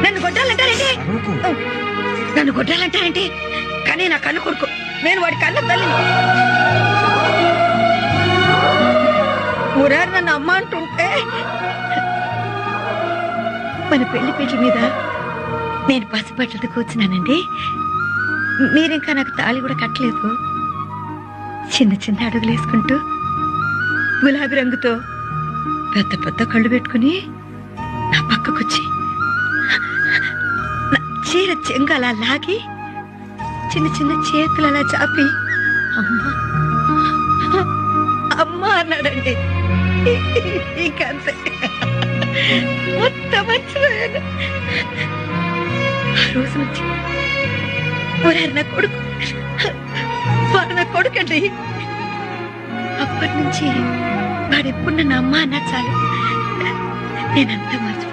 నన్ను కొట్టాలంటారేంటి? నన్ను కొట్టాలంటారేంటి? కానీ నా కన్ను కొడుకు, నేను వాడి కన్ను తల్లిని. మురారి నన్ను అమ్మ అంటుంటే మన పెళ్లి పెళ్లి మీద నేను పసిబట్టలతో కూర్చున్నానండి. మీరింకా నాకు తాళి కూడా కట్టలేదు. చిన్న చిన్న అడుగులు వేసుకుంటూ గులాబీ రంగుతో పెద్ద పెద్ద కళ్ళు పెట్టుకుని నా పక్కకొచ్చి నా చీర చెంగు అలా లాగి చిన్న చిన్న చేతులు అలా చాపి అమ్మా అమ్మా అన్నాడండి. ఇంకంతే, మొత్తం మర్చిపోయాను. ఆ రోజు నుంచి మురారి నా కొడుకు, వాడు నా కొడుకండి. అప్పటి నుంచి వాడెప్పుడు నన్ను అమ్మ అన్నా చాలు, నేనంతా మర్చిపోయాను.